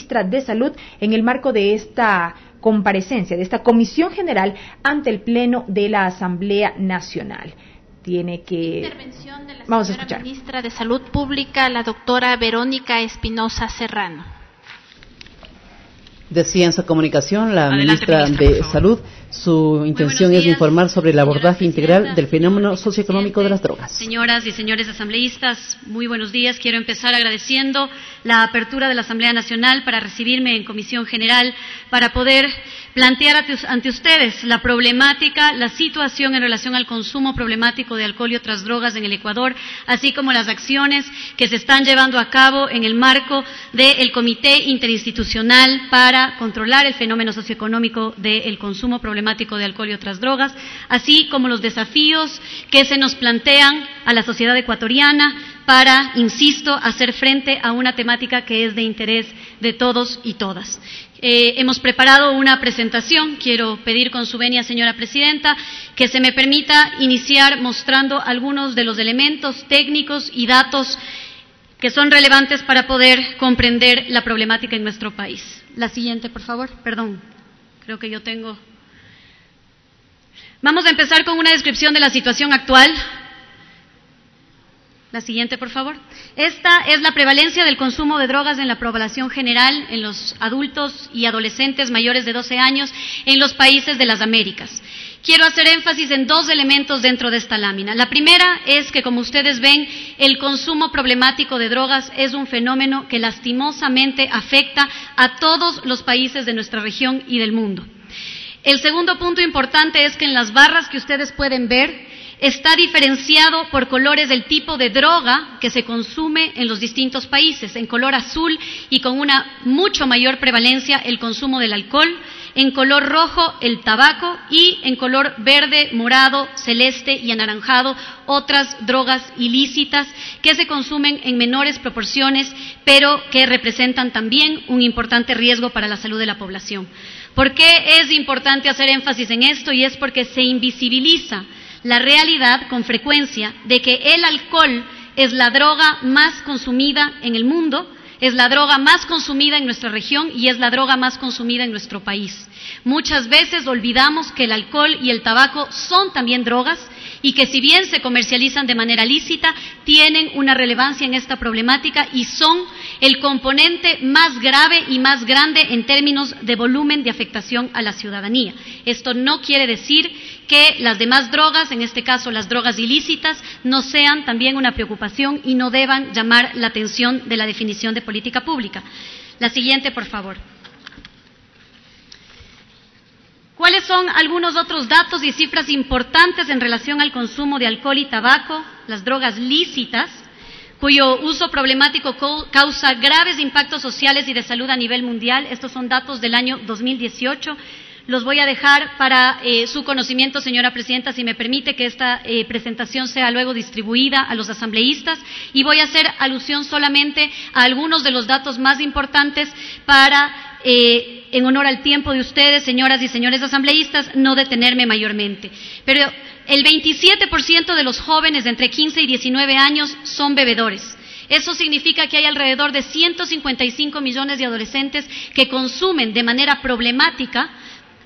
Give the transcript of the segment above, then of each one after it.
ministra de Salud en el marco de esta comparecencia, de esta comisión general ante el Pleno de la Asamblea Nacional. Intervención de la señora ministra de Salud Pública, la doctora Verónica Espinosa Serrano. Decía en su comunicación la ministra de Salud, su intención es informar sobre el abordaje integral del fenómeno socioeconómico de las drogas. Señoras y señores asambleístas, muy buenos días. Quiero empezar agradeciendo la apertura de la Asamblea Nacional para recibirme en Comisión General para poder plantear ante ustedes la problemática, la situación en relación al consumo problemático de alcohol y otras drogas en el Ecuador, así como las acciones que se están llevando a cabo en el marco del Comité Interinstitucional para controlar el fenómeno socioeconómico del consumo problemático de alcohol y otras drogas, así como los desafíos que se nos plantean a la sociedad ecuatoriana para, insisto, hacer frente a una temática que es de interés de todos y todas. Hemos preparado una presentación. Quiero pedir con su venia, señora presidenta, que se me permita iniciar mostrando algunos de los elementos técnicos y datos que son relevantes para poder comprender la problemática en nuestro país. La siguiente, por favor. Perdón, creo que yo tengo. Vamos a empezar con una descripción de la situación actual. La siguiente, por favor. Esta es la prevalencia del consumo de drogas en la población general, en los adultos y adolescentes mayores de 12 años en los países de las Américas. Quiero hacer énfasis en dos elementos dentro de esta lámina. La primera es que, como ustedes ven, el consumo problemático de drogas es un fenómeno que lastimosamente afecta a todos los países de nuestra región y del mundo. El segundo punto importante es que en las barras que ustedes pueden ver, está diferenciado por colores del tipo de droga que se consume en los distintos países. En color azul y con una mucho mayor prevalencia el consumo del alcohol, en color rojo el tabaco y en color verde, morado, celeste y anaranjado otras drogas ilícitas que se consumen en menores proporciones, pero que representan también un importante riesgo para la salud de la población. ¿Por qué es importante hacer énfasis en esto? Y es porque se invisibiliza la realidad con frecuencia de que el alcohol es la droga más consumida en el mundo, es la droga más consumida en nuestra región y es la droga más consumida en nuestro país. Muchas veces olvidamos que el alcohol y el tabaco son también drogas y que, si bien se comercializan de manera lícita, tienen una relevancia en esta problemática y son el componente más grave y más grande en términos de volumen de afectación a la ciudadanía. Esto no quiere decir que las demás drogas, en este caso las drogas ilícitas, no sean también una preocupación y no deban llamar la atención de la definición de política pública. La siguiente, por favor. ¿Cuáles son algunos otros datos y cifras importantes en relación al consumo de alcohol y tabaco, las drogas lícitas, cuyo uso problemático causa graves impactos sociales y de salud a nivel mundial? Estos son datos del año 2018. Los voy a dejar para su conocimiento, señora presidenta, si me permite que esta presentación sea luego distribuida a los asambleístas, y voy a hacer alusión solamente a algunos de los datos más importantes para, en honor al tiempo de ustedes, señoras y señores asambleístas, no detenerme mayormente. Pero el 27% de los jóvenes de entre 15 y 19 años son bebedores. Eso significa que hay alrededor de 155 millones de adolescentes que consumen de manera problemática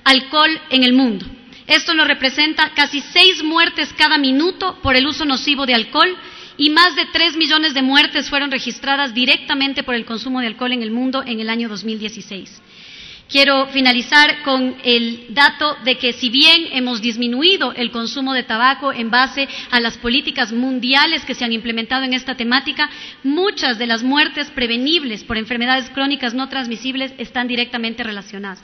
alcohol en el mundo. Esto nos representa casi 6 muertes cada minuto por el uso nocivo de alcohol y más de 3 millones de muertes fueron registradas directamente por el consumo de alcohol en el mundo en el año 2016. Quiero finalizar con el dato de que, si bien hemos disminuido el consumo de tabaco en base a las políticas mundiales que se han implementado en esta temática, muchas de las muertes prevenibles por enfermedades crónicas no transmisibles están directamente relacionadas.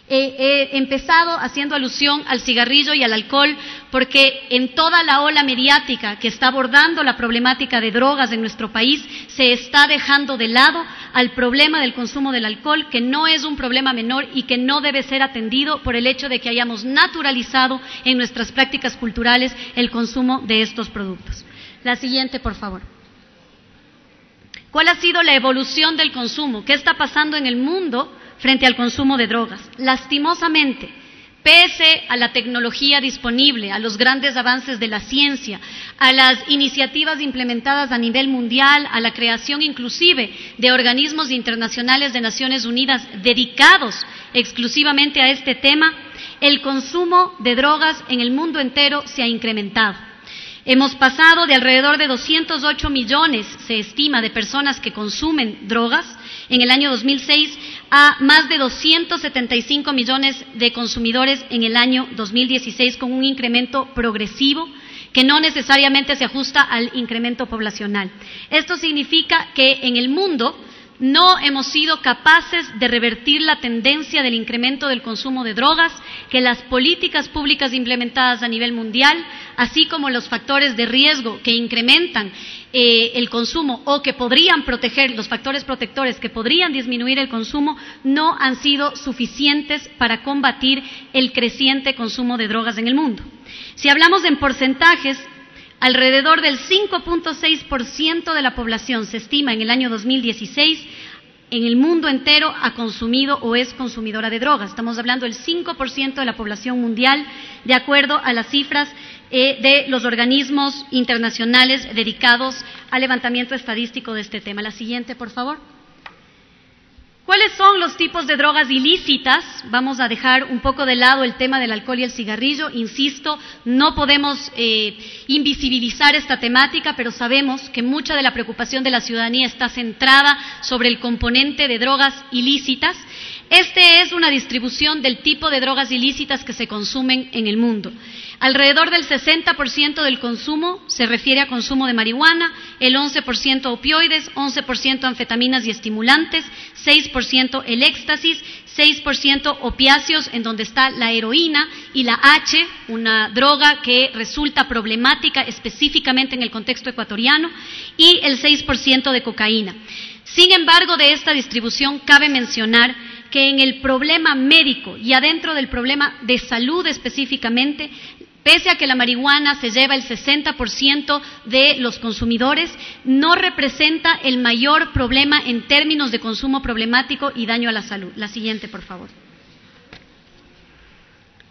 He empezado haciendo alusión al cigarrillo y al alcohol porque en toda la ola mediática que está abordando la problemática de drogas en nuestro país se está dejando de lado al problema del consumo del alcohol, que no es un problema menor y que no debe ser atendido por el hecho de que hayamos naturalizado en nuestras prácticas culturales el consumo de estos productos. La siguiente, por favor. ¿Cuál ha sido la evolución del consumo? ¿Qué está pasando en el mundo frente al consumo de drogas? Lastimosamente, Pese a la tecnología disponible, a los grandes avances de la ciencia, a las iniciativas implementadas a nivel mundial, a la creación inclusive de organismos internacionales de Naciones Unidas dedicados exclusivamente a este tema, el consumo de drogas en el mundo entero se ha incrementado. Hemos pasado de alrededor de 208 millones, se estima, de personas que consumen drogas en el año 2006 a más de 275 millones de consumidores en el año 2016, con un incremento progresivo que no necesariamente se ajusta al incremento poblacional. Esto significa que en el mundo no hemos sido capaces de revertir la tendencia del incremento del consumo de drogas, que las políticas públicas implementadas a nivel mundial, así como los factores de riesgo que incrementan el consumo o que podrían proteger, los factores protectores que podrían disminuir el consumo, no han sido suficientes para combatir el creciente consumo de drogas en el mundo. Si hablamos en porcentajes, alrededor del 5.6% de la población se estima en el año 2016 en el mundo entero ha consumido o es consumidora de drogas. Estamos hablando del 5% de la población mundial, de acuerdo a las cifras de los organismos internacionales dedicados al levantamiento estadístico de este tema. La siguiente, por favor. ¿Cuáles son los tipos de drogas ilícitas? Vamos a dejar un poco de lado el tema del alcohol y el cigarrillo. Insisto, no podemos invisibilizar esta temática, pero sabemos que mucha de la preocupación de la ciudadanía está centrada sobre el componente de drogas ilícitas. Este es una distribución del tipo de drogas ilícitas que se consumen en el mundo. Alrededor del 60% del consumo se refiere a consumo de marihuana, el 11% opioides, 11% anfetaminas y estimulantes, 6% el éxtasis, 6% opiáceos, en donde está la heroína y la H, una droga que resulta problemática específicamente en el contexto ecuatoriano, y el 6% de cocaína. Sin embargo, de esta distribución cabe mencionar que en el problema médico y adentro del problema de salud específicamente, pese a que la marihuana se lleva el 60% de los consumidores, no representa el mayor problema en términos de consumo problemático y daño a la salud. La siguiente, por favor.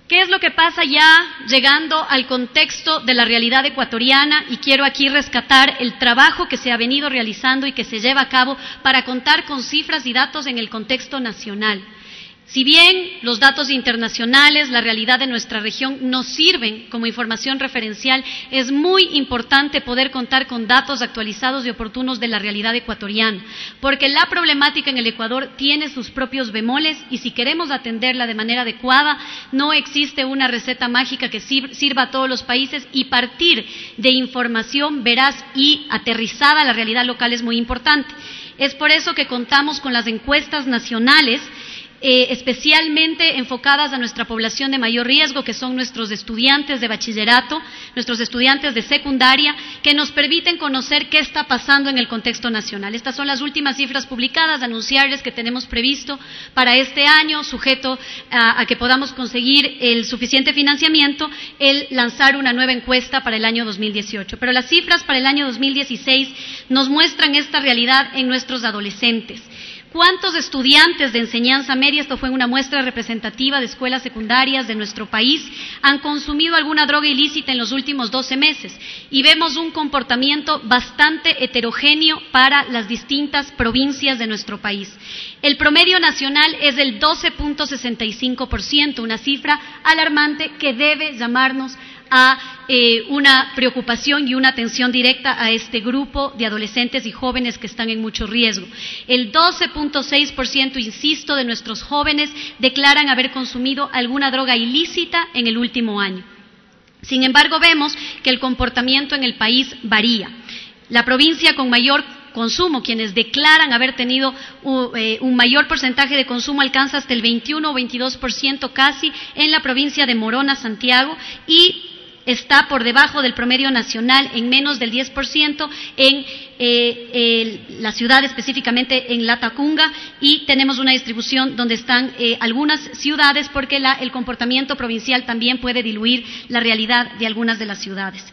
¿Qué es lo que pasa ya llegando al contexto de la realidad ecuatoriana? Y quiero aquí rescatar el trabajo que se ha venido realizando y que se lleva a cabo para contar con cifras y datos en el contexto nacional. Si bien los datos internacionales, la realidad de nuestra región nos sirven como información referencial, es muy importante poder contar con datos actualizados y oportunos de la realidad ecuatoriana, porque la problemática en el Ecuador tiene sus propios bemoles y si queremos atenderla de manera adecuada, no existe una receta mágica que sirva a todos los países y partir de información veraz y aterrizada a la realidad local es muy importante. Es por eso que contamos con las encuestas nacionales especialmente enfocadas a nuestra población de mayor riesgo, que son nuestros estudiantes de bachillerato, nuestros estudiantes de secundaria, que nos permiten conocer qué está pasando en el contexto nacional. Estas son las últimas cifras publicadas, anunciarles que tenemos previsto para este año, sujeto a que podamos conseguir el suficiente financiamiento, el lanzar una nueva encuesta para el año 2018. Pero las cifras para el año 2016 nos muestran esta realidad en nuestros adolescentes. ¿Cuántos estudiantes de enseñanza media, esto fue una muestra representativa de escuelas secundarias de nuestro país, han consumido alguna droga ilícita en los últimos 12 meses? Y vemos un comportamiento bastante heterogéneo para las distintas provincias de nuestro país. El promedio nacional es del 12.65%, una cifra alarmante que debe llamarnos a una preocupación y una atención directa a este grupo de adolescentes y jóvenes que están en mucho riesgo. El 12.6%, insisto, de nuestros jóvenes declaran haber consumido alguna droga ilícita en el último año. Sin embargo, vemos que el comportamiento en el país varía. La provincia con mayor consumo, quienes declaran haber tenido un mayor porcentaje de consumo, alcanza hasta el 21 o 22% casi en la provincia de Morona, Santiago, y está por debajo del promedio nacional en menos del 10% en la ciudad, específicamente en Latacunga, y tenemos una distribución donde están algunas ciudades porque el comportamiento provincial también puede diluir la realidad de algunas de las ciudades.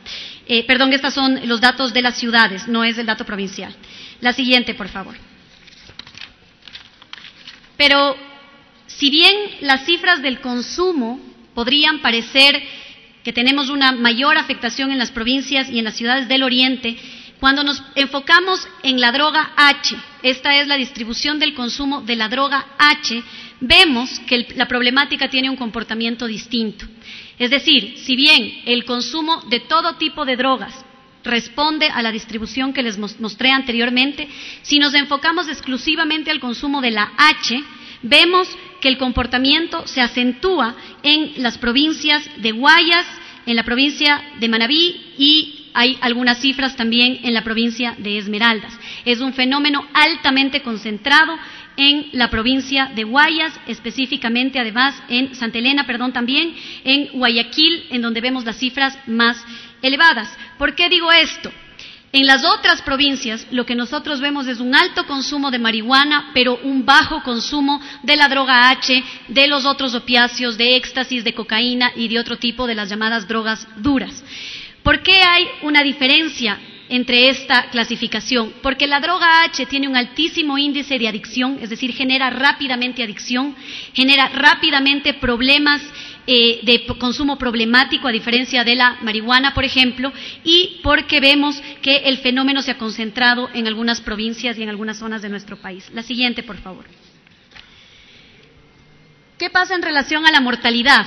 Estos son los datos de las ciudades, no es el dato provincial. La siguiente, por favor. Pero si bien las cifras del consumo podrían parecer que tenemos una mayor afectación en las provincias y en las ciudades del oriente, cuando nos enfocamos en la droga H, esta es la distribución del consumo de la droga H, vemos que la problemática tiene un comportamiento distinto. Es decir, si bien el consumo de todo tipo de drogas responde a la distribución que les mostré anteriormente, si nos enfocamos exclusivamente al consumo de la H, vemos que el comportamiento se acentúa en las provincias de Guayas, en la provincia de Manabí y hay algunas cifras también en la provincia de Esmeraldas. Es un fenómeno altamente concentrado en la provincia de Guayas, específicamente además en Santa Elena, también en Guayaquil, en donde vemos las cifras más elevadas. ¿Por qué digo esto? En las otras provincias lo que nosotros vemos es un alto consumo de marihuana, pero un bajo consumo de la droga H, de los otros opiáceos, de éxtasis, de cocaína y de otro tipo de las llamadas drogas duras. ¿Por qué hay una diferencia entre esta clasificación? Porque la droga H tiene un altísimo índice de adicción, es decir, genera rápidamente adicción, genera rápidamente problemas de consumo problemático, a diferencia de la marihuana, por ejemplo, y porque vemos que el fenómeno se ha concentrado en algunas provincias y en algunas zonas de nuestro país. La siguiente, por favor. ¿Qué pasa en relación a la mortalidad?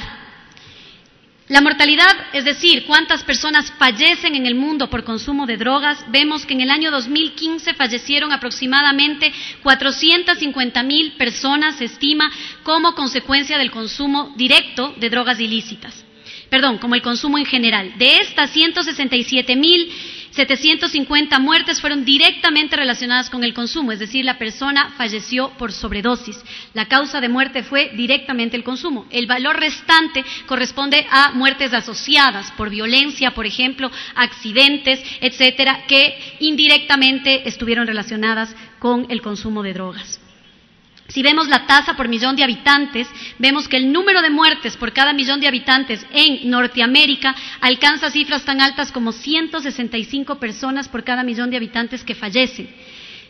La mortalidad, es decir, cuántas personas fallecen en el mundo por consumo de drogas, vemos que en el año 2015 fallecieron aproximadamente 450,000 personas, se estima, como consecuencia del consumo directo de drogas ilícitas. Como el consumo en general. De estas, 167,750 muertes fueron directamente relacionadas con el consumo, es decir, la persona falleció por sobredosis. La causa de muerte fue directamente el consumo. El valor restante corresponde a muertes asociadas por violencia, por ejemplo, accidentes, etcétera, que indirectamente estuvieron relacionadas con el consumo de drogas. Si vemos la tasa por millón de habitantes, vemos que el número de muertes por cada millón de habitantes en Norteamérica alcanza cifras tan altas como 165 personas por cada millón de habitantes que fallecen.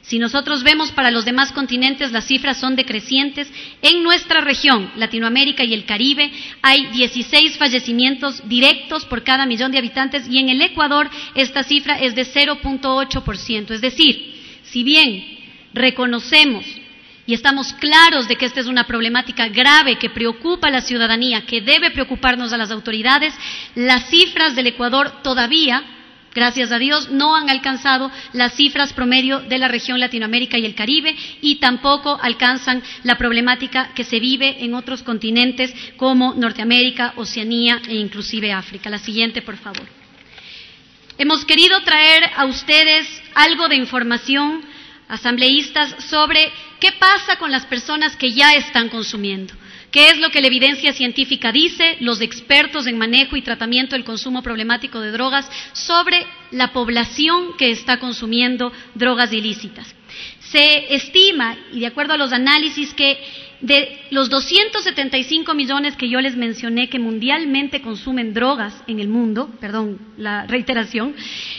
Si nosotros vemos para los demás continentes, las cifras son decrecientes. En nuestra región, Latinoamérica y el Caribe, hay 16 fallecimientos directos por cada millón de habitantes y en el Ecuador esta cifra es de 0.8%. Es decir, si bien reconocemos y estamos claros de que esta es una problemática grave que preocupa a la ciudadanía, que debe preocuparnos a las autoridades, las cifras del Ecuador todavía, gracias a Dios, no han alcanzado las cifras promedio de la región Latinoamérica y el Caribe y tampoco alcanzan la problemática que se vive en otros continentes como Norteamérica, Oceanía e inclusive África. La siguiente, por favor. Hemos querido traer a ustedes algo de información, asambleístas, sobre qué pasa con las personas que ya están consumiendo. ¿Qué es lo que la evidencia científica dice, los expertos en manejo y tratamiento del consumo problemático de drogas sobre la población que está consumiendo drogas ilícitas? Se estima, y de acuerdo a los análisis, que de los 275 millones que yo les mencioné que mundialmente consumen drogas en el mundo, perdón la reiteración,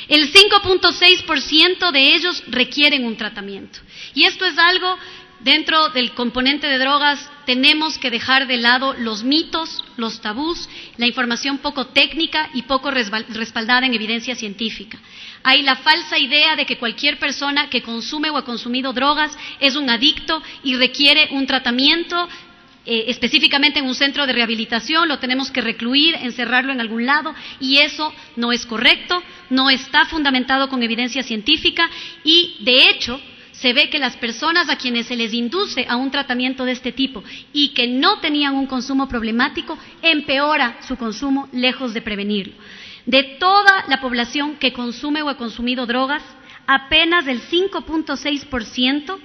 el 5.6% de ellos requieren un tratamiento. Y esto es algo, dentro del componente de drogas, tenemos que dejar de lado los mitos, los tabús, la información poco técnica y poco respaldada en evidencia científica. Hay la falsa idea de que cualquier persona que consume o ha consumido drogas es un adicto y requiere un tratamiento, específicamente en un centro de rehabilitación, lo tenemos que recluir, encerrarlo en algún lado, y eso no es correcto, no está fundamentado con evidencia científica y, de hecho, se ve que las personas a quienes se les induce a un tratamiento de este tipo y que no tenían un consumo problemático, empeora su consumo lejos de prevenirlo. De toda la población que consume o ha consumido drogas, apenas el 5.6%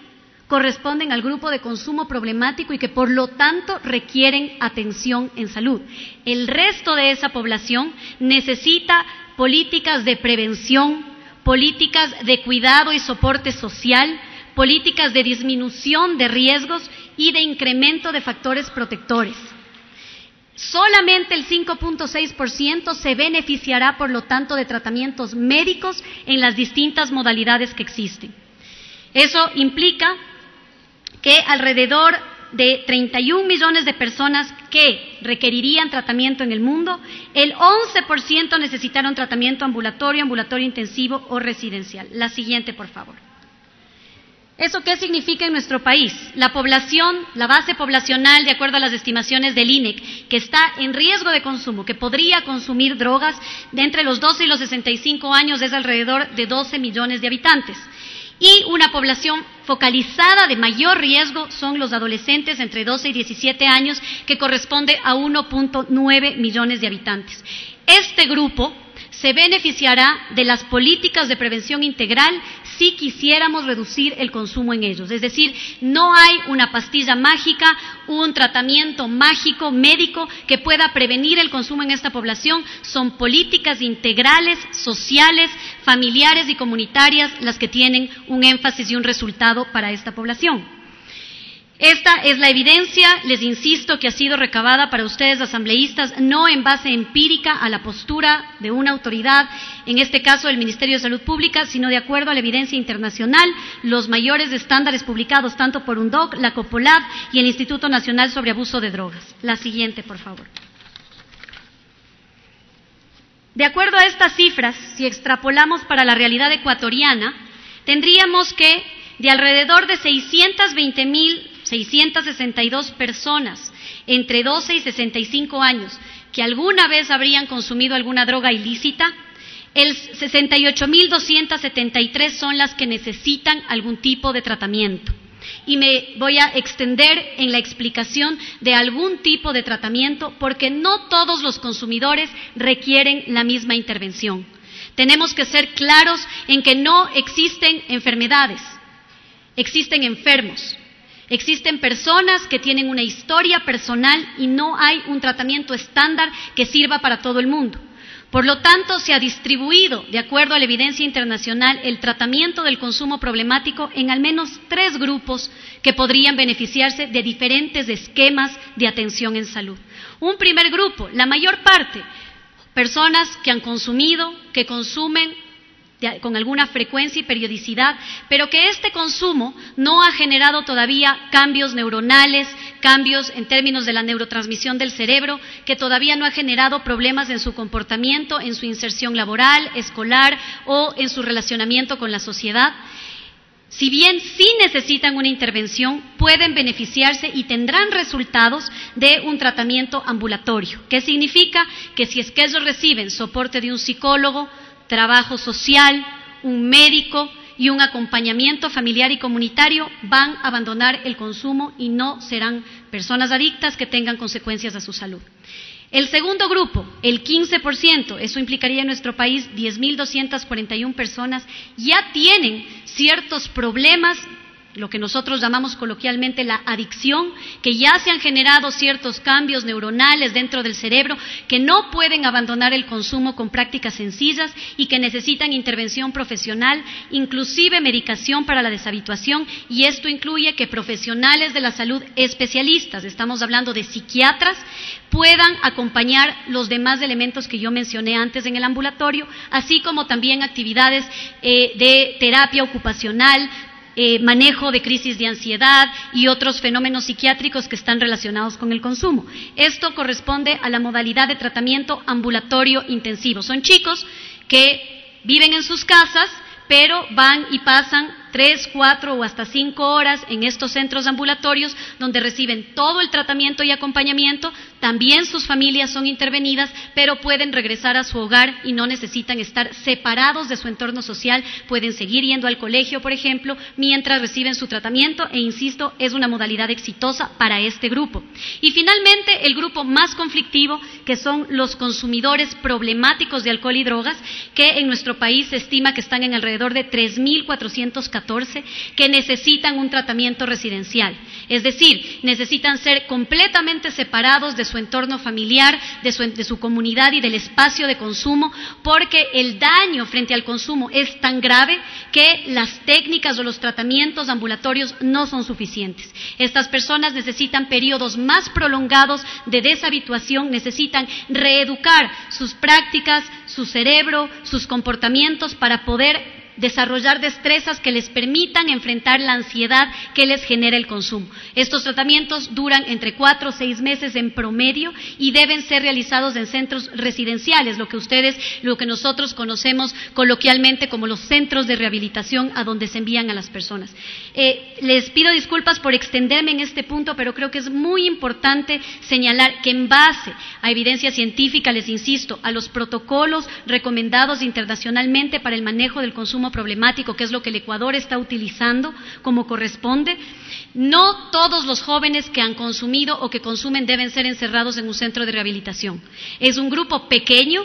corresponden al grupo de consumo problemático y que por lo tanto requieren atención en salud. El resto de esa población necesita políticas de prevención, políticas de cuidado y soporte social, políticas de disminución de riesgos y de incremento de factores protectores. Solamente el 5.6% se beneficiará, por lo tanto, de tratamientos médicos en las distintas modalidades que existen. Eso implica que alrededor de 31 millones de personas que requerirían tratamiento en el mundo, el 11% necesitaron tratamiento ambulatorio, ambulatorio intensivo o residencial. La siguiente, por favor. ¿Eso qué significa en nuestro país? La población, la base poblacional, de acuerdo a las estimaciones del INEC, que está en riesgo de consumo, que podría consumir drogas, de entre los 12 y los 65 años es alrededor de 12 millones de habitantes. Y una población focalizada de mayor riesgo son los adolescentes entre 12 y 17 años, que corresponde a 1.9 millones de habitantes. Este grupo se beneficiará de las políticas de prevención integral si quisiéramos reducir el consumo en ellos. Es decir, no hay una pastilla mágica, un tratamiento mágico, médico, que pueda prevenir el consumo en esta población. Son políticas integrales, sociales, familiares y comunitarias las que tienen un énfasis y un resultado para esta población. Esta es la evidencia, les insisto, que ha sido recabada para ustedes, asambleístas, no en base empírica a la postura de una autoridad, en este caso el Ministerio de Salud Pública, sino de acuerdo a la evidencia internacional, los mayores estándares publicados tanto por UNODC, la COPOLAB y el Instituto Nacional sobre Abuso de Drogas. La siguiente, por favor. De acuerdo a estas cifras, si extrapolamos para la realidad ecuatoriana, tendríamos que de alrededor de 620.662 personas entre 12 y 65 años que alguna vez habrían consumido alguna droga ilícita, el 68.273 son las que necesitan algún tipo de tratamiento. Y me voy a extender en la explicación de algún tipo de tratamiento porque no todos los consumidores requieren la misma intervención. Tenemos que ser claros en que no existen enfermedades. Existen enfermos, existen personas que tienen una historia personal y no hay un tratamiento estándar que sirva para todo el mundo. Por lo tanto, se ha distribuido, de acuerdo a la evidencia internacional, el tratamiento del consumo problemático en al menos 3 grupos que podrían beneficiarse de diferentes esquemas de atención en salud. Un primer grupo, la mayor parte, personas que han consumido, que consumen con alguna frecuencia y periodicidad, pero que este consumo no ha generado todavía cambios neuronales, cambios en términos de la neurotransmisión del cerebro, que todavía no ha generado problemas en su comportamiento, en su inserción laboral, escolar o en su relacionamiento con la sociedad. Si bien sí necesitan una intervención, pueden beneficiarse y tendrán resultados de un tratamiento ambulatorio. ¿Qué significa? Que si es que ellos reciben soporte de un psicólogo, trabajo social, un médico y un acompañamiento familiar y comunitario, van a abandonar el consumo y no serán personas adictas que tengan consecuencias a su salud. El segundo grupo, el 15%, eso implicaría en nuestro país 10.241 personas, ya tienen ciertos problemas, lo que nosotros llamamos coloquialmente la adicción, que ya se han generado ciertos cambios neuronales dentro del cerebro, que no pueden abandonar el consumo con prácticas sencillas y que necesitan intervención profesional, inclusive medicación para la deshabituación, y esto incluye que profesionales de la salud especialistas, estamos hablando de psiquiatras, puedan acompañar los demás elementos que yo mencioné antes en el ambulatorio, así como también actividades de terapia ocupacional, manejo de crisis de ansiedad y otros fenómenos psiquiátricos que están relacionados con el consumo. Esto corresponde a la modalidad de tratamiento ambulatorio intensivo. Son chicos que viven en sus casas, pero van y pasan 3, 4 o hasta 5 horas en estos centros ambulatorios donde reciben todo el tratamiento y acompañamiento. También sus familias son intervenidas, pero pueden regresar a su hogar y no necesitan estar separados de su entorno social. Pueden seguir yendo al colegio, por ejemplo, mientras reciben su tratamiento e, insisto, es una modalidad exitosa para este grupo. Y finalmente, el grupo más conflictivo, que son los consumidores problemáticos de alcohol y drogas, que en nuestro país se estima que están en alrededor de 3.414, que necesitan un tratamiento residencial. Es decir, necesitan ser completamente separados de su entorno familiar, de su comunidad y del espacio de consumo, porque el daño frente al consumo es tan grave que las técnicas o los tratamientos ambulatorios no son suficientes. Estas personas necesitan periodos más prolongados de deshabituación, necesitan reeducar sus prácticas, su cerebro, sus comportamientos para poder desarrollar destrezas que les permitan enfrentar la ansiedad que les genera el consumo. Estos tratamientos duran entre 4 o 6 meses en promedio y deben ser realizados en centros residenciales, lo que nosotros conocemos coloquialmente como los centros de rehabilitación a donde se envían a las personas. Les pido disculpas por extenderme en este punto, pero creo que es muy importante señalar que en base a evidencia científica, les insisto, a los protocolos recomendados internacionalmente para el manejo del consumo problemático, que es lo que el Ecuador está utilizando como corresponde, no todos los jóvenes que han consumido o que consumen deben ser encerrados en un centro de rehabilitación. Es un grupo pequeño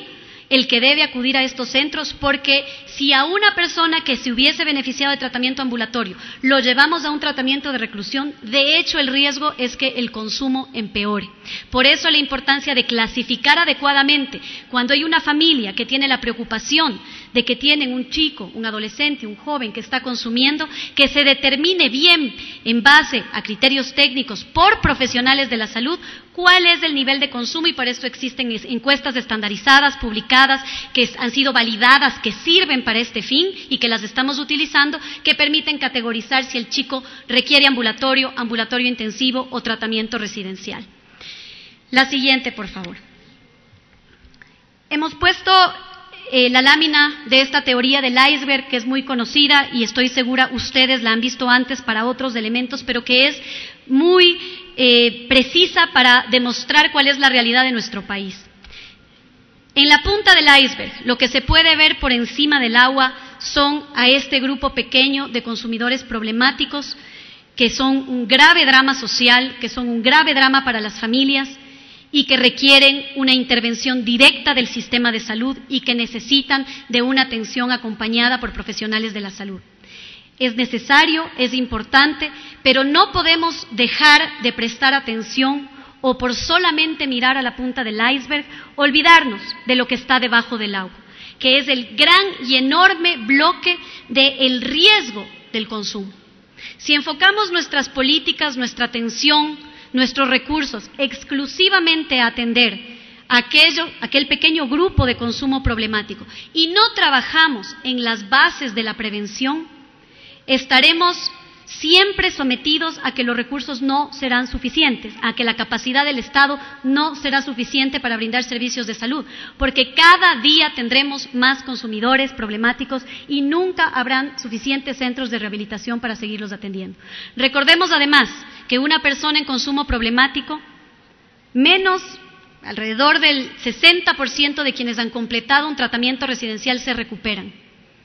el que debe acudir a estos centros, porque si a una persona que se hubiese beneficiado de tratamiento ambulatorio lo llevamos a un tratamiento de reclusión, de hecho el riesgo es que el consumo empeore. Por eso la importancia de clasificar adecuadamente cuando hay una familia que tiene la preocupación de que tienen un chico, un adolescente, un joven que está consumiendo, que se determine bien en base a criterios técnicos por profesionales de la salud cuál es el nivel de consumo, y para esto existen encuestas estandarizadas, publicadas, que han sido validadas, que sirven para este fin y que las estamos utilizando, que permiten categorizar si el chico requiere ambulatorio, ambulatorio intensivo o tratamiento residencial. La siguiente, por favor. Hemos puesto la lámina de esta teoría del iceberg, que es muy conocida y estoy segura ustedes la han visto antes para otros elementos, pero que es muy precisa para demostrar cuál es la realidad de nuestro país. En la punta del iceberg, lo que se puede ver por encima del agua son a este grupo pequeño de consumidores problemáticos, que son un grave drama social, que son un grave drama para las familias y que requieren una intervención directa del sistema de salud y que necesitan de una atención acompañada por profesionales de la salud. Es necesario, es importante, pero no podemos dejar de prestar atención o por solamente mirar a la punta del iceberg, olvidarnos de lo que está debajo del agua, que es el gran y enorme bloque del riesgo del consumo. Si enfocamos nuestras políticas, nuestra atención, nuestros recursos exclusivamente a atender aquel pequeño grupo de consumo problemático y no trabajamos en las bases de la prevención, estaremos siempre sometidos a que los recursos no serán suficientes, a que la capacidad del Estado no será suficiente para brindar servicios de salud, porque cada día tendremos más consumidores problemáticos y nunca habrán suficientes centros de rehabilitación para seguirlos atendiendo. Recordemos además que una persona en consumo problemático, alrededor del 60% de quienes han completado un tratamiento residencial se recuperan.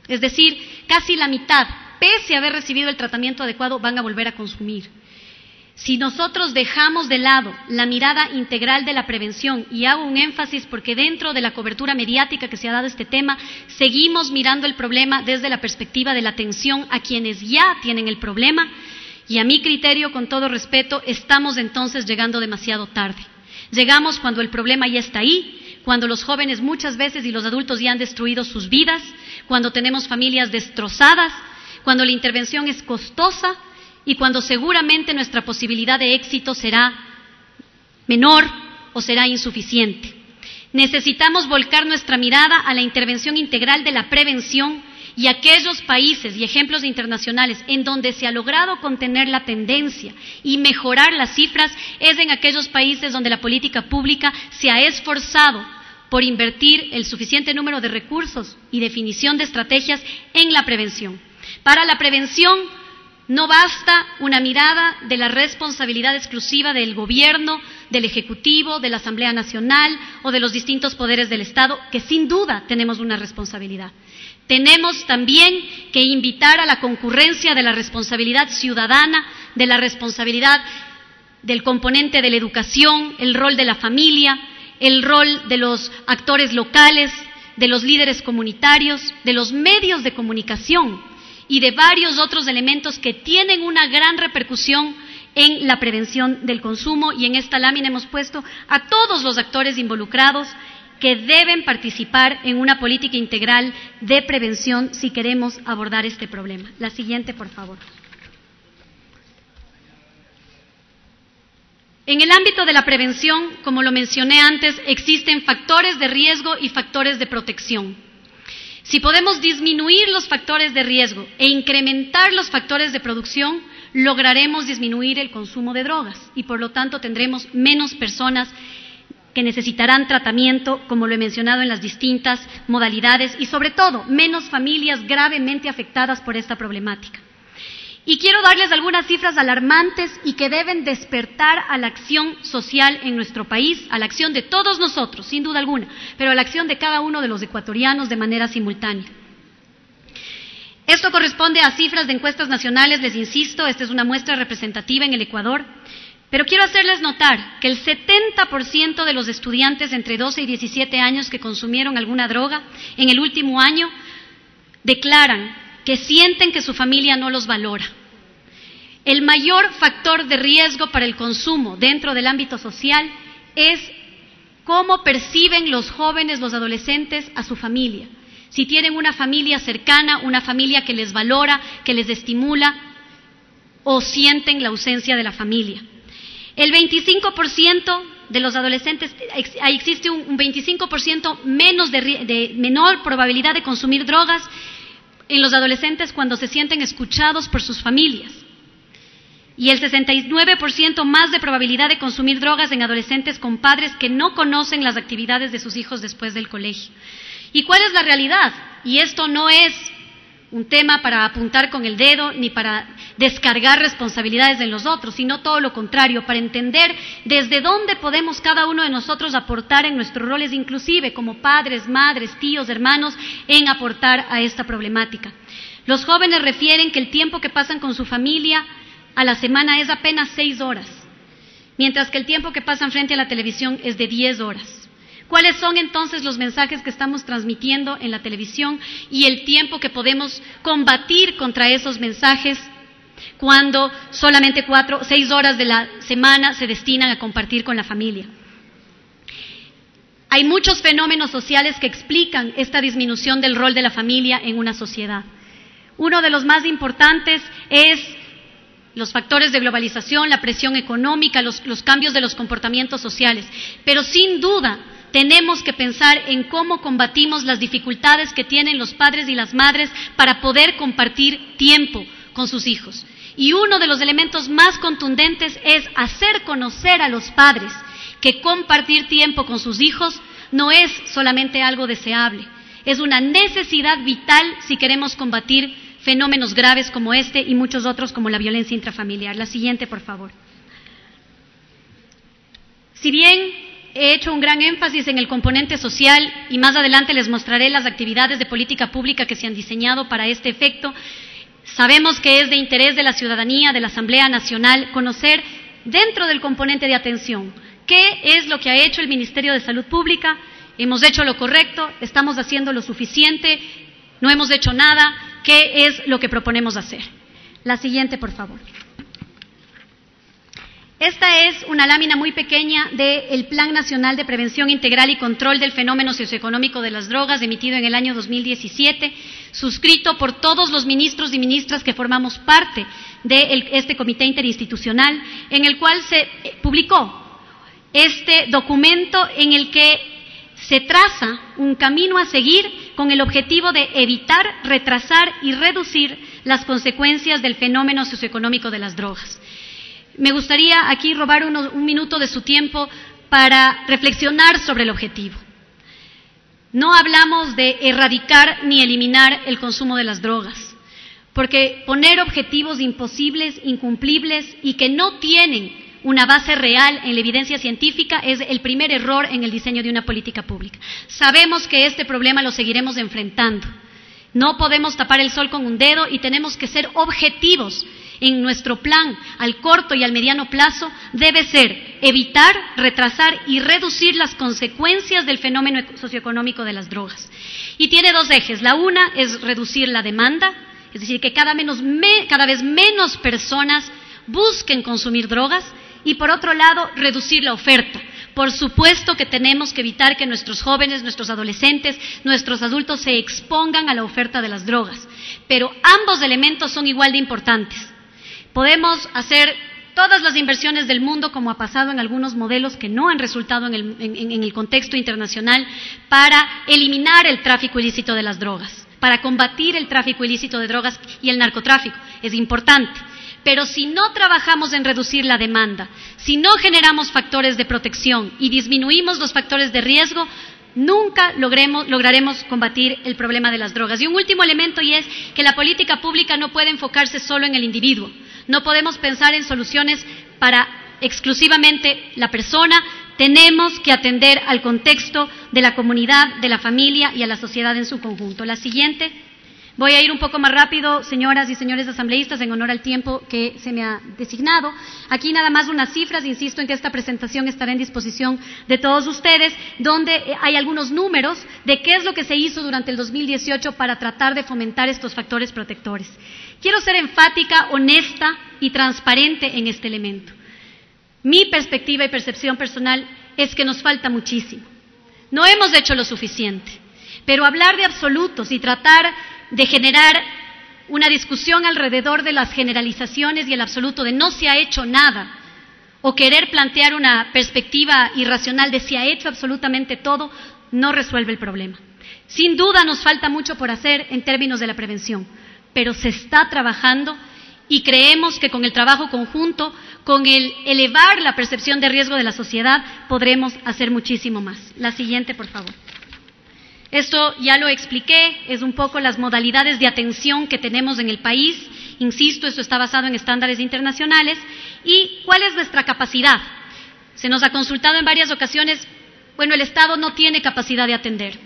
Es decir, casi la mitad, pese a haber recibido el tratamiento adecuado, van a volver a consumir. Si nosotros dejamos de lado la mirada integral de la prevención, y hago un énfasis porque dentro de la cobertura mediática que se ha dado a este tema, seguimos mirando el problema desde la perspectiva de la atención a quienes ya tienen el problema, y a mi criterio, con todo respeto, estamos entonces llegando demasiado tarde. Llegamos cuando el problema ya está ahí, cuando los jóvenes muchas veces y los adultos ya han destruido sus vidas, cuando tenemos familias destrozadas, cuando la intervención es costosa y cuando seguramente nuestra posibilidad de éxito será menor o será insuficiente. Necesitamos volcar nuestra mirada a la intervención integral de la prevención, y aquellos países y ejemplos internacionales en donde se ha logrado contener la tendencia y mejorar las cifras es en aquellos países donde la política pública se ha esforzado por invertir el suficiente número de recursos y definición de estrategias en la prevención. Para la prevención no basta una mirada de la responsabilidad exclusiva del gobierno, del Ejecutivo, de la Asamblea Nacional o de los distintos poderes del Estado, que sin duda tenemos una responsabilidad. Tenemos también que invitar a la concurrencia de la responsabilidad ciudadana, de la responsabilidad del componente de la educación, el rol de la familia, el rol de los actores locales, de los líderes comunitarios, de los medios de comunicación y de varios otros elementos que tienen una gran repercusión en la prevención del consumo, y en esta lámina hemos puesto a todos los actores involucrados que deben participar en una política integral de prevención si queremos abordar este problema. La siguiente, por favor. En el ámbito de la prevención, como lo mencioné antes, existen factores de riesgo y factores de protección. Si podemos disminuir los factores de riesgo e incrementar los factores de producción, lograremos disminuir el consumo de drogas y por lo tanto tendremos menos personas que necesitarán tratamiento, como lo he mencionado en las distintas modalidades, y sobre todo menos familias gravemente afectadas por esta problemática. Y quiero darles algunas cifras alarmantes y que deben despertar a la acción social en nuestro país, a la acción de todos nosotros, sin duda alguna, pero a la acción de cada uno de los ecuatorianos de manera simultánea. Esto corresponde a cifras de encuestas nacionales, les insisto, esta es una muestra representativa en el Ecuador, pero quiero hacerles notar que el 70% de los estudiantes entre 12 y 17 años que consumieron alguna droga en el último año declaran que sienten que su familia no los valora. El mayor factor de riesgo para el consumo dentro del ámbito social es cómo perciben los jóvenes, los adolescentes a su familia. Si tienen una familia cercana, una familia que les valora, que les estimula, o sienten la ausencia de la familia. El 25% de los adolescentes, existe un 25% menos de menor probabilidad de consumir drogas en los adolescentes cuando se sienten escuchados por sus familias. Y el 69% más de probabilidad de consumir drogas en adolescentes con padres que no conocen las actividades de sus hijos después del colegio. ¿Y cuál es la realidad? Y esto no es un tema para apuntar con el dedo ni para descargar responsabilidades en los otros, sino todo lo contrario, para entender desde dónde podemos cada uno de nosotros aportar en nuestros roles, inclusive como padres, madres, tíos, hermanos, en aportar a esta problemática. Los jóvenes refieren que el tiempo que pasan con su familia a la semana es apenas 6 horas, mientras que el tiempo que pasan frente a la televisión es de 10 horas. ¿Cuáles son entonces los mensajes que estamos transmitiendo en la televisión y el tiempo que podemos combatir contra esos mensajes cuando solamente 6 horas de la semana se destinan a compartir con la familia? Hay muchos fenómenos sociales que explican esta disminución del rol de la familia en una sociedad. Uno de los más importantes es los factores de globalización, la presión económica, los cambios de los comportamientos sociales, pero sin duda tenemos que pensar en cómo combatimos las dificultades que tienen los padres y las madres para poder compartir tiempo con sus hijos. Y uno de los elementos más contundentes es hacer conocer a los padres que compartir tiempo con sus hijos no es solamente algo deseable, es una necesidad vital si queremos combatir fenómenos graves como este y muchos otros como la violencia intrafamiliar. La siguiente, por favor. Si bien he hecho un gran énfasis en el componente social y más adelante les mostraré las actividades de política pública que se han diseñado para este efecto, sabemos que es de interés de la ciudadanía, de la Asamblea Nacional, conocer dentro del componente de atención qué es lo que ha hecho el Ministerio de Salud Pública. Hemos hecho lo correcto, estamos haciendo lo suficiente, no hemos hecho nada, ¿qué es lo que proponemos hacer? La siguiente, por favor. Esta es una lámina muy pequeña del Plan Nacional de Prevención Integral y Control del Fenómeno Socioeconómico de las Drogas, emitido en el año 2017, suscrito por todos los ministros y ministras que formamos parte de este comité interinstitucional, en el cual se publicó este documento en el que se traza un camino a seguir con el objetivo de evitar, retrasar y reducir las consecuencias del fenómeno socioeconómico de las drogas. Me gustaría aquí robar un minuto de su tiempo para reflexionar sobre el objetivo. No hablamos de erradicar ni eliminar el consumo de las drogas, porque poner objetivos imposibles, incumplibles y que no tienen una base real en la evidencia científica es el primer error en el diseño de una política pública. Sabemos que este problema lo seguiremos enfrentando. No podemos tapar el sol con un dedo y tenemos que ser objetivos. En nuestro plan, al corto y al mediano plazo, debe ser evitar, retrasar y reducir las consecuencias del fenómeno socioeconómico de las drogas. Y tiene 2 ejes. La una es reducir la demanda, es decir, que cada vez menos personas busquen consumir drogas, y por otro lado, reducir la oferta. Por supuesto que tenemos que evitar que nuestros jóvenes, nuestros adolescentes, nuestros adultos se expongan a la oferta de las drogas, pero ambos elementos son igual de importantes. Podemos hacer todas las inversiones del mundo, como ha pasado en algunos modelos que no han resultado en el contexto internacional, para eliminar el tráfico ilícito de las drogas, para combatir el tráfico ilícito de drogas y el narcotráfico. Es importante. Pero si no trabajamos en reducir la demanda, si no generamos factores de protección y disminuimos los factores de riesgo, nunca lograremos combatir el problema de las drogas. Y un último elemento, y es que la política pública no puede enfocarse solo en el individuo. No podemos pensar en soluciones para exclusivamente la persona. Tenemos que atender al contexto de la comunidad, de la familia y a la sociedad en su conjunto. La siguiente. Voy a ir un poco más rápido, señoras y señores asambleístas, en honor al tiempo que se me ha designado. Aquí nada más unas cifras, insisto en que esta presentación estará en disposición de todos ustedes, donde hay algunos números de qué es lo que se hizo durante el 2018 para tratar de fomentar estos factores protectores. Quiero ser enfática, honesta y transparente en este elemento. Mi perspectiva y percepción personal es que nos falta muchísimo. No hemos hecho lo suficiente, pero hablar de absolutos y tratar de generar una discusión alrededor de las generalizaciones y el absoluto de no se ha hecho nada, o querer plantear una perspectiva irracional de se ha hecho absolutamente todo, no resuelve el problema. Sin duda nos falta mucho por hacer en términos de la prevención, pero se está trabajando y creemos que con el trabajo conjunto, con el elevar la percepción de riesgo de la sociedad, podremos hacer muchísimo más. La siguiente, por favor. Esto ya lo expliqué, es un poco las modalidades de atención que tenemos en el país. Insisto, esto está basado en estándares internacionales. ¿Y cuál es nuestra capacidad? Se nos ha consultado en varias ocasiones, bueno, el Estado no tiene capacidad de atender.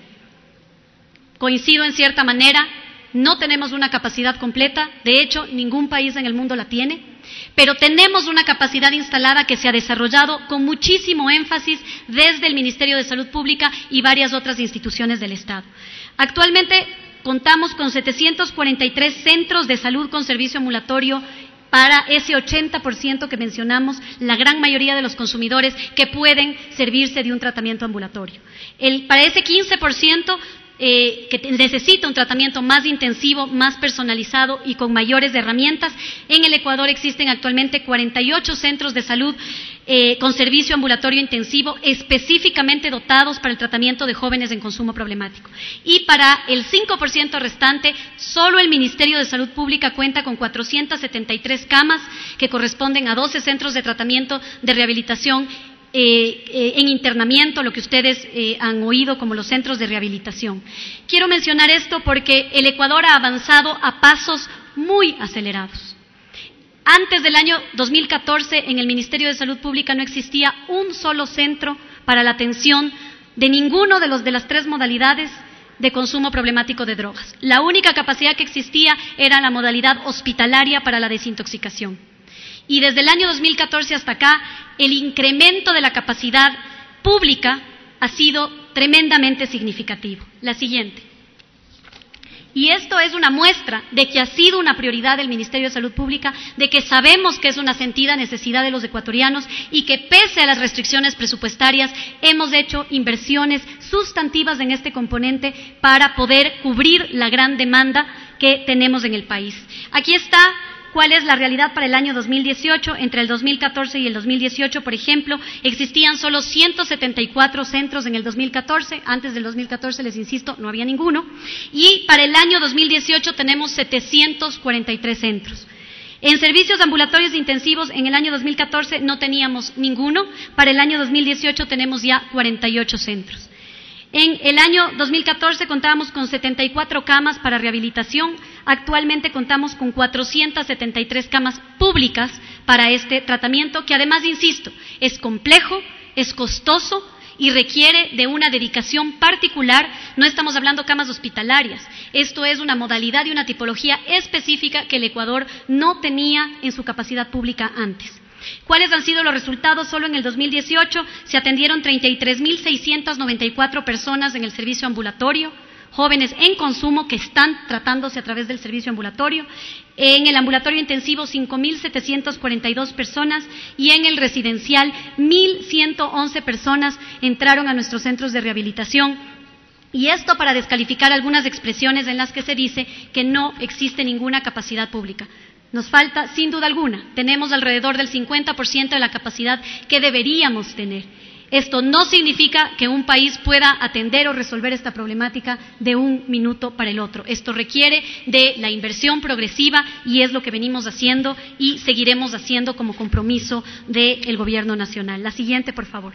Coincido en cierta manera, no tenemos una capacidad completa, de hecho, ningún país en el mundo la tiene. Pero tenemos una capacidad instalada que se ha desarrollado con muchísimo énfasis desde el Ministerio de Salud Pública y varias otras instituciones del Estado. Actualmente contamos con 743 centros de salud con servicio ambulatorio para ese 80% que mencionamos, la gran mayoría de los consumidores que pueden servirse de un tratamiento ambulatorio. Para ese 15%, que necesita un tratamiento más intensivo, más personalizado y con mayores herramientas. En el Ecuador existen actualmente 48 centros de salud con servicio ambulatorio intensivo específicamente dotados para el tratamiento de jóvenes en consumo problemático. Y para el 5% restante, solo el Ministerio de Salud Pública cuenta con 473 camas que corresponden a 12 centros de tratamiento de rehabilitación en internamiento, lo que ustedes han oído como los centros de rehabilitación. Quiero mencionar esto porque el Ecuador ha avanzado a pasos muy acelerados. Antes del año 2014, en el Ministerio de Salud Pública no existía un solo centro para la atención de ninguno de las tres modalidades de consumo problemático de drogas. La única capacidad que existía era la modalidad hospitalaria para la desintoxicación. Y desde el año 2014 hasta acá, el incremento de la capacidad pública ha sido tremendamente significativo. La siguiente. Y esto es una muestra de que ha sido una prioridad del Ministerio de Salud Pública, de que sabemos que es una sentida necesidad de los ecuatorianos y que pese a las restricciones presupuestarias hemos hecho inversiones sustantivas en este componente para poder cubrir la gran demanda que tenemos en el país. Aquí está cuál es la realidad para el año 2018. Entre el 2014 y el 2018, por ejemplo, existían solo 174 centros en el 2014. Antes del 2014, les insisto, no había ninguno. Y para el año 2018 tenemos 743 centros. En servicios ambulatorios intensivos, en el año 2014 no teníamos ninguno. Para el año 2018 tenemos ya 48 centros. En el año 2014 contábamos con 74 camas para rehabilitación. Actualmente contamos con 473 camas públicas para este tratamiento, que además, insisto, es complejo, es costoso y requiere de una dedicación particular. No estamos hablando de camas hospitalarias. Esto es una modalidad y una tipología específica que el Ecuador no tenía en su capacidad pública antes. ¿Cuáles han sido los resultados? Solo en el 2018 se atendieron 33.694 personas en el servicio ambulatorio, jóvenes en consumo que están tratándose a través del servicio ambulatorio. En el ambulatorio intensivo, 5.742 personas, y en el residencial, 1.111 personas entraron a nuestros centros de rehabilitación. Y esto para descalificar algunas expresiones en las que se dice que no existe ninguna capacidad pública. Nos falta, sin duda alguna, tenemos alrededor del 50% de la capacidad que deberíamos tener. Esto no significa que un país pueda atender o resolver esta problemática de un minuto para el otro. Esto requiere de la inversión progresiva y es lo que venimos haciendo y seguiremos haciendo como compromiso del Gobierno nacional. La siguiente, por favor.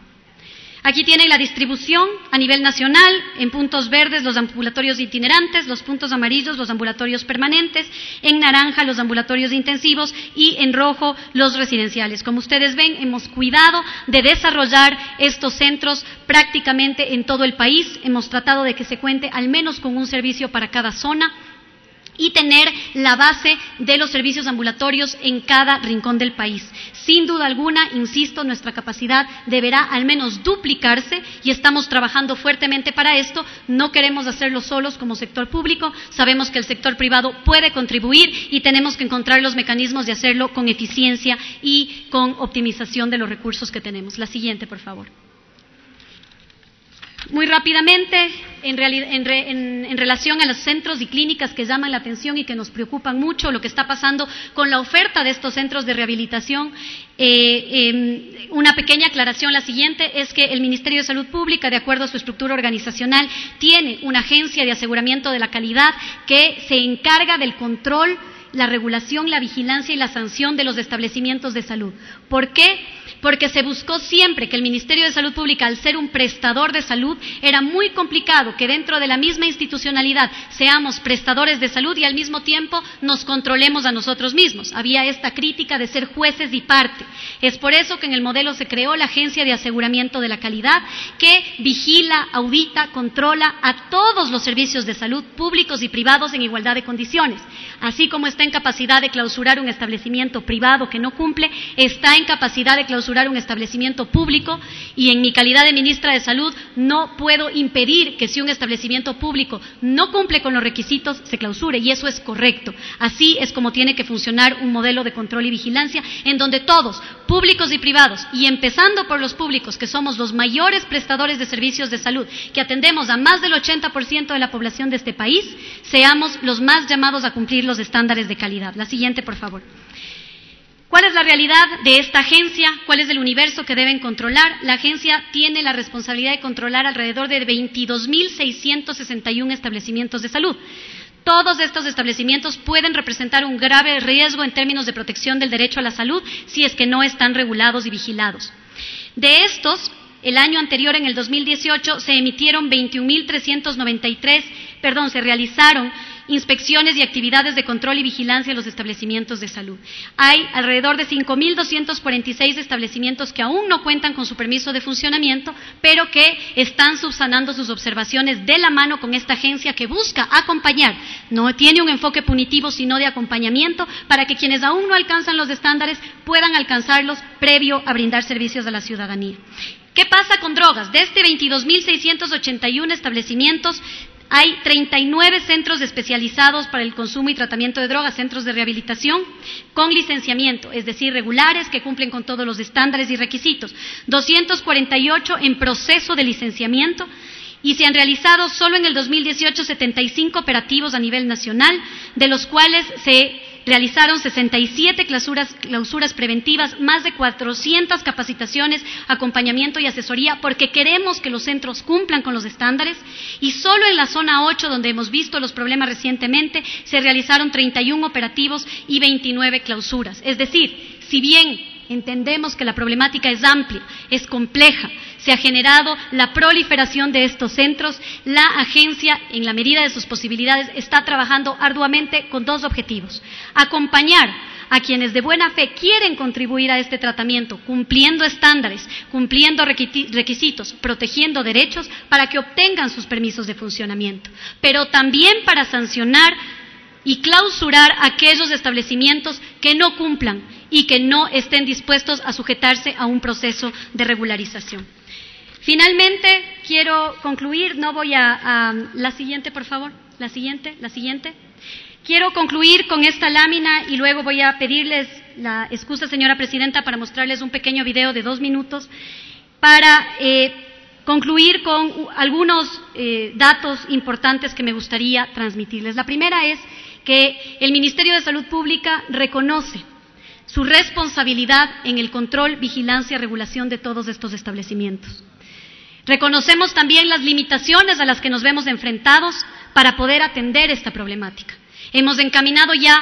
Aquí tienen la distribución a nivel nacional, en puntos verdes los ambulatorios itinerantes, los puntos amarillos los ambulatorios permanentes, en naranja los ambulatorios intensivos y en rojo los residenciales. Como ustedes ven, hemos cuidado de desarrollar estos centros prácticamente en todo el país, hemos tratado de que se cuente al menos con un servicio para cada zona y tener la base de los servicios ambulatorios en cada rincón del país. Sin duda alguna, insisto, nuestra capacidad deberá al menos duplicarse y estamos trabajando fuertemente para esto. No queremos hacerlo solos como sector público, sabemos que el sector privado puede contribuir y tenemos que encontrar los mecanismos de hacerlo con eficiencia y con optimización de los recursos que tenemos. La siguiente, por favor. Muy rápidamente, en relación a los centros y clínicas que llaman la atención y que nos preocupan mucho, lo que está pasando con la oferta de estos centros de rehabilitación, una pequeña aclaración, la siguiente, es que el Ministerio de Salud Pública, de acuerdo a su estructura organizacional, tiene una agencia de aseguramiento de la calidad que se encarga del control, la regulación, la vigilancia y la sanción de los establecimientos de salud. ¿Por qué? Porque se buscó siempre que el Ministerio de Salud Pública, al ser un prestador de salud, era muy complicado que dentro de la misma institucionalidad seamos prestadores de salud y al mismo tiempo nos controlemos a nosotros mismos. Había esta crítica de ser jueces y parte. Es por eso que en el modelo se creó la Agencia de Aseguramiento de la Calidad, que vigila, audita, controla a todos los servicios de salud públicos y privados en igualdad de condiciones. Así como está en capacidad de clausurar un establecimiento privado que no cumple, está en capacidad de clausurar un establecimiento público y en mi calidad de ministra de Salud no puedo impedir que si un establecimiento público no cumple con los requisitos se clausure y eso es correcto. Así es como tiene que funcionar un modelo de control y vigilancia en donde todos, públicos y privados, y empezando por los públicos que somos los mayores prestadores de servicios de salud, que atendemos a más del 80% de la población de este país, seamos los más llamados a cumplir los estándares de calidad. La siguiente, por favor. ¿Cuál es la realidad de esta agencia? ¿Cuál es el universo que deben controlar? La agencia tiene la responsabilidad de controlar alrededor de 22.661 establecimientos de salud. Todos estos establecimientos pueden representar un grave riesgo en términos de protección del derecho a la salud si es que no están regulados y vigilados. De estos, el año anterior, en el 2018, se realizaron inspecciones y actividades de control y vigilancia en los establecimientos de salud. Hay alrededor de 5.246 establecimientos que aún no cuentan con su permiso de funcionamiento, pero que están subsanando sus observaciones de la mano con esta agencia que busca acompañar. No tiene un enfoque punitivo, sino de acompañamiento para que quienes aún no alcanzan los estándares puedan alcanzarlos previo a brindar servicios a la ciudadanía. ¿Qué pasa con drogas? De este 22.681 establecimientos, hay 39 centros especializados para el consumo y tratamiento de drogas, centros de rehabilitación con licenciamiento, es decir, regulares que cumplen con todos los estándares y requisitos, 248 en proceso de licenciamiento y se han realizado solo en el 2018 75 operativos a nivel nacional, de los cuales se realizaron 67 clausuras preventivas, más de 400 capacitaciones, acompañamiento y asesoría, porque queremos que los centros cumplan con los estándares, y solo en la zona 8, donde hemos visto los problemas recientemente, se realizaron 31 operativos y 29 clausuras. Es decir, si bien entendemos que la problemática es amplia, es compleja, se ha generado la proliferación de estos centros, la agencia, en la medida de sus posibilidades, está trabajando arduamente con dos objetivos: acompañar a quienes de buena fe quieren contribuir a este tratamiento, cumpliendo estándares, cumpliendo requisitos, protegiendo derechos para que obtengan sus permisos de funcionamiento, pero también para sancionar y clausurar aquellos establecimientos que no cumplan y que no estén dispuestos a sujetarse a un proceso de regularización. Finalmente, quiero concluir, no voy a la siguiente, por favor, la siguiente. Quiero concluir con esta lámina y luego voy a pedirles la excusa, señora presidenta, para mostrarles un pequeño video de 2 minutos para concluir con algunos datos importantes que me gustaría transmitirles. La primera es que el Ministerio de Salud Pública reconoce su responsabilidad en el control, vigilancia y regulación de todos estos establecimientos. Reconocemos también las limitaciones a las que nos vemos enfrentados para poder atender esta problemática. Hemos encaminado ya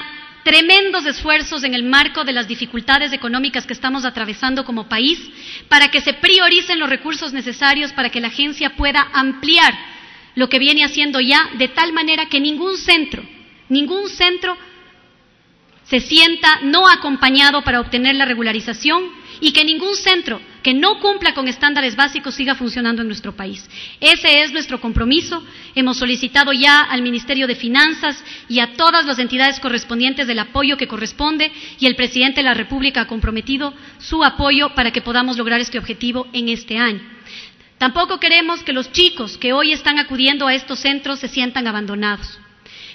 tremendos esfuerzos en el marco de las dificultades económicas que estamos atravesando como país para que se prioricen los recursos necesarios para que la agencia pueda ampliar lo que viene haciendo ya, de tal manera que ningún centro se sienta no acompañado para obtener la regularización y que ningún centro que no cumpla con estándares básicos siga funcionando en nuestro país. Ese es nuestro compromiso. Hemos solicitado ya al Ministerio de Finanzas y a todas las entidades correspondientes el apoyo que corresponde y el Presidente de la República ha comprometido su apoyo para que podamos lograr este objetivo en este año. Tampoco queremos que los chicos que hoy están acudiendo a estos centros se sientan abandonados.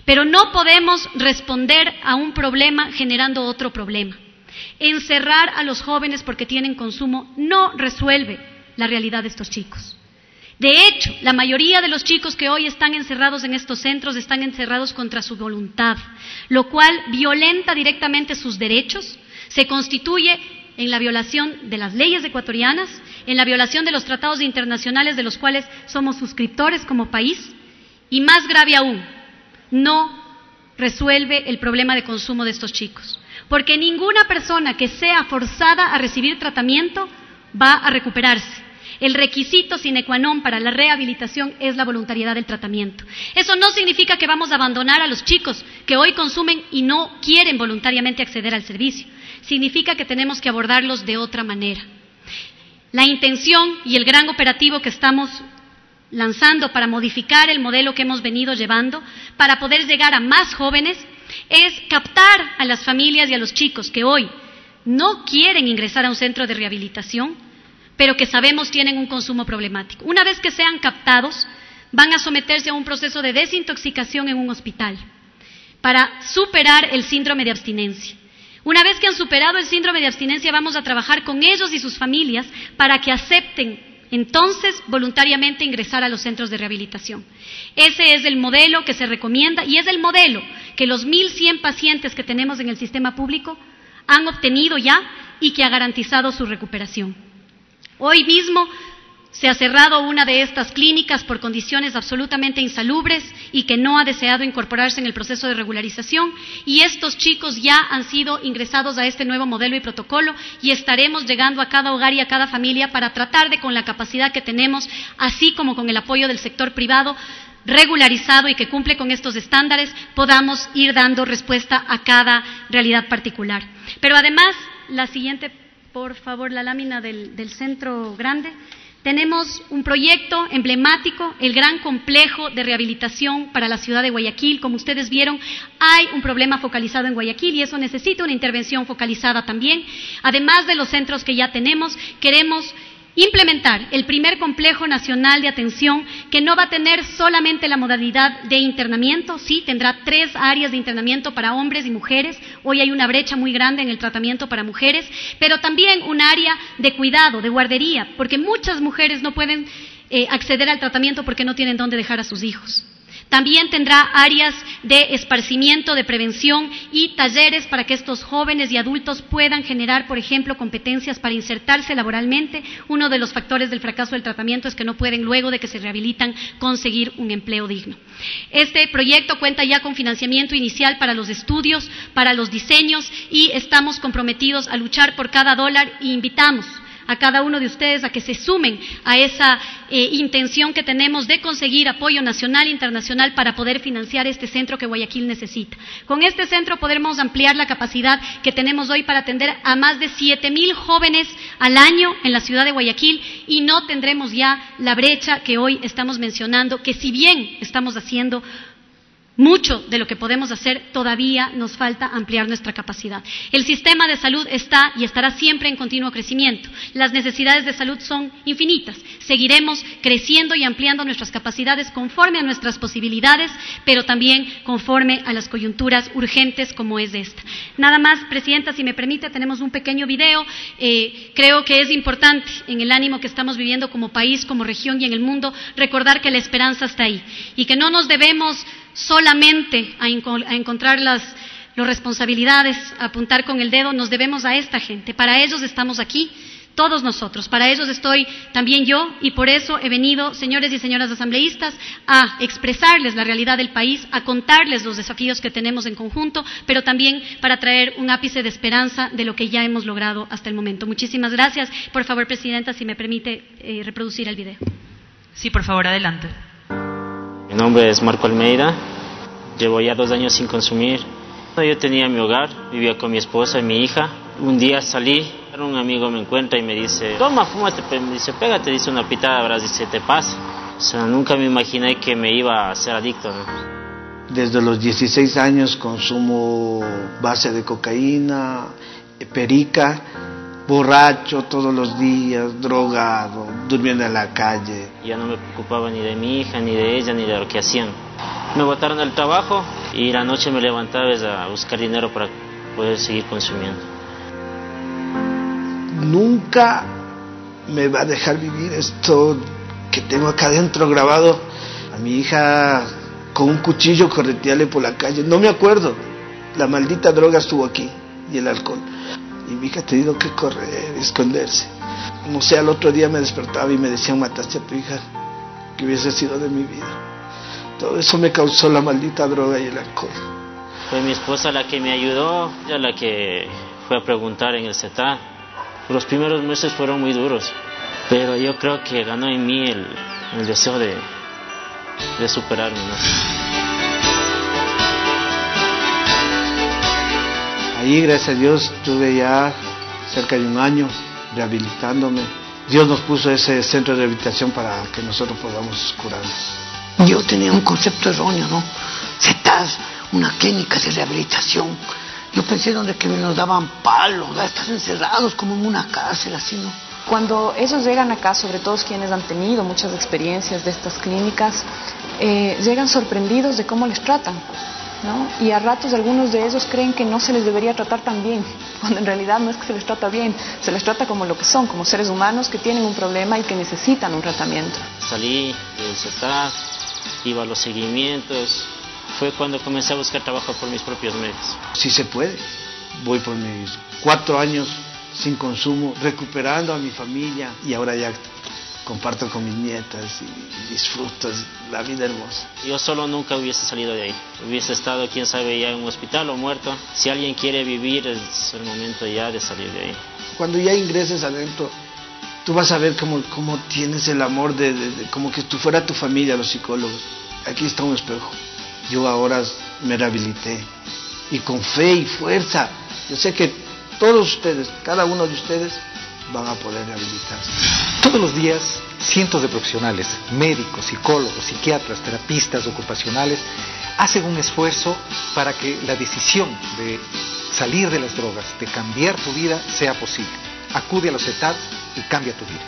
Pero no podemos responder a un problema generando otro problema. Encerrar a los jóvenes porque tienen consumo no resuelve la realidad de estos chicos. De hecho, la mayoría de los chicos que hoy están encerrados en estos centros están encerrados contra su voluntad, lo cual violenta directamente sus derechos, se constituye en la violación de las leyes ecuatorianas, en la violación de los tratados internacionales de los cuales somos suscriptores como país, y más grave aún, no resuelve el problema de consumo de estos chicos, porque ninguna persona que sea forzada a recibir tratamiento va a recuperarse. El requisito sine qua non para la rehabilitación es la voluntariedad del tratamiento. Eso no significa que vamos a abandonar a los chicos que hoy consumen y no quieren voluntariamente acceder al servicio. Significa que tenemos que abordarlos de otra manera. La intención y el gran operativo que estamos lanzando para modificar el modelo que hemos venido llevando, para poder llegar a más jóvenes, es captar a las familias y a los chicos que hoy no quieren ingresar a un centro de rehabilitación, pero que sabemos tienen un consumo problemático. Una vez que sean captados, van a someterse a un proceso de desintoxicación en un hospital para superar el síndrome de abstinencia. Una vez que han superado el síndrome de abstinencia, vamos a trabajar con ellos y sus familias para que acepten entonces voluntariamente ingresar a los centros de rehabilitación. Ese es el modelo que se recomienda y es el modelo que los 1.100 pacientes que tenemos en el sistema público han obtenido ya y que ha garantizado su recuperación. Hoy mismo se ha cerrado una de estas clínicas por condiciones absolutamente insalubres y que no ha deseado incorporarse en el proceso de regularización, y estos chicos ya han sido ingresados a este nuevo modelo y protocolo y estaremos llegando a cada hogar y a cada familia para tratar de, con la capacidad que tenemos, así como con el apoyo del sector privado regularizado y que cumple con estos estándares, podamos ir dando respuesta a cada realidad particular. Pero además, la siguiente, por favor, la lámina del centro grande. Tenemos un proyecto emblemático, el gran complejo de rehabilitación para la ciudad de Guayaquil. Como ustedes vieron, hay un problema focalizado en Guayaquil y eso necesita una intervención focalizada también. Además de los centros que ya tenemos, queremos implementar el primer complejo nacional de atención que no va a tener solamente la modalidad de internamiento, sí, tendrá 3 áreas de internamiento para hombres y mujeres. Hoy hay una brecha muy grande en el tratamiento para mujeres, pero también un área de cuidado, de guardería, porque muchas mujeres no pueden acceder al tratamiento porque no tienen dónde dejar a sus hijos. También tendrá áreas de esparcimiento, de prevención y talleres para que estos jóvenes y adultos puedan generar, por ejemplo, competencias para insertarse laboralmente. Uno de los factores del fracaso del tratamiento es que no pueden, luego de que se rehabilitan, conseguir un empleo digno. Este proyecto cuenta ya con financiamiento inicial para los estudios, para los diseños, y estamos comprometidos a luchar por cada dólar e invitamos a cada uno de ustedes a que se sumen a esa intención que tenemos de conseguir apoyo nacional e internacional para poder financiar este centro que Guayaquil necesita. Con este centro podremos ampliar la capacidad que tenemos hoy para atender a más de 7,000 jóvenes al año en la ciudad de Guayaquil y no tendremos ya la brecha que hoy estamos mencionando, que si bien estamos haciendo mucho de lo que podemos hacer, todavía nos falta ampliar nuestra capacidad. El sistema de salud está y estará siempre en continuo crecimiento. Las necesidades de salud son infinitas. Seguiremos creciendo y ampliando nuestras capacidades conforme a nuestras posibilidades, pero también conforme a las coyunturas urgentes como es esta. Nada más, Presidenta, si me permite, tenemos un pequeño video. Creo que es importante, en el ánimo que estamos viviendo como país, como región y en el mundo, recordar que la esperanza está ahí y que no nos debemos solamente a encontrar las responsabilidades, a apuntar con el dedo. Nos debemos a esta gente. Para ellos estamos aquí, todos nosotros. Para ellos estoy también yo, y por eso he venido, señores y señoras asambleístas, a expresarles la realidad del país, a contarles los desafíos que tenemos en conjunto, pero también para traer un ápice de esperanza de lo que ya hemos logrado hasta el momento. Muchísimas gracias. Por favor, Presidenta, si me permite reproducir el video. Sí, por favor, adelante. Mi nombre es Marco Almeida. Llevo ya 2 años sin consumir. Yo tenía mi hogar, vivía con mi esposa y mi hija. Un día salí, un amigo me encuentra y me dice, toma, fúmate, me dice, pégate, dice una pitada, verás, dice, te pasa. O sea, nunca me imaginé que me iba a ser adicto, ¿no? Desde los 16 años consumo base de cocaína, perica, borracho todos los días, drogado, durmiendo en la calle. Ya no me preocupaba ni de mi hija, ni de ella, ni de lo que hacían. Me botaron del trabajo y la noche me levantaba a buscar dinero para poder seguir consumiendo. Nunca me va a dejar vivir esto que tengo acá adentro grabado. A mi hija con un cuchillo corretearle por la calle. No me acuerdo. La maldita droga estuvo aquí y el alcohol. Y mi hija ha tenido que correr, esconderse. No sé, al otro día me despertaba y me decían, mataste a tu hija, que hubiese sido de mi vida. Todo eso me causó la maldita droga y el alcohol. Fue mi esposa la que me ayudó, ella la que fue a preguntar en el CETA. Los primeros meses fueron muy duros, pero yo creo que ganó en mí el deseo de superarme, ¿no? Ahí, gracias a Dios, estuve ya cerca de 1 año rehabilitándome. Dios nos puso ese centro de rehabilitación para que nosotros podamos curarnos. Yo tenía un concepto erróneo, ¿no? CETAS, una clínica de rehabilitación. Yo pensé donde que nos daban palos, estar encerrados como en una cárcel, así, ¿no? Cuando ellos llegan acá, sobre todo quienes han tenido muchas experiencias de estas clínicas, llegan sorprendidos de cómo les tratan, ¿no? Y a ratos algunos de ellos creen que no se les debería tratar tan bien, cuando en realidad no es que se les trata bien, se les trata como lo que son, como seres humanos que tienen un problema y que necesitan un tratamiento. Salí del CETA, iba a los seguimientos. Fue cuando comencé a buscar trabajo por mis propios medios. Sí se puede. Voy por mis 4 años sin consumo, recuperando a mi familia, y ahora ya comparto con mis nietas y disfruto la vida hermosa. Yo solo nunca hubiese salido de ahí. Hubiese estado, quién sabe, ya en un hospital o muerto. Si alguien quiere vivir, es el momento ya de salir de ahí. Cuando ya ingreses adentro, tú vas a ver cómo tienes el amor como que tú fuera tu familia, los psicólogos. Aquí está un espejo. Yo ahora me rehabilité, y con fe y fuerza, yo sé que todos ustedes, cada uno de ustedes, van a poder rehabilitarse. Todos los días, cientos de profesionales, médicos, psicólogos, psiquiatras, terapistas ocupacionales, hacen un esfuerzo para que la decisión de salir de las drogas, de cambiar tu vida, sea posible. Acude a los CETAD y cambia tu vida.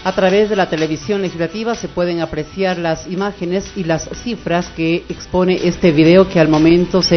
A través de la televisión legislativa se pueden apreciar las imágenes y las cifras que expone este video, que al momento se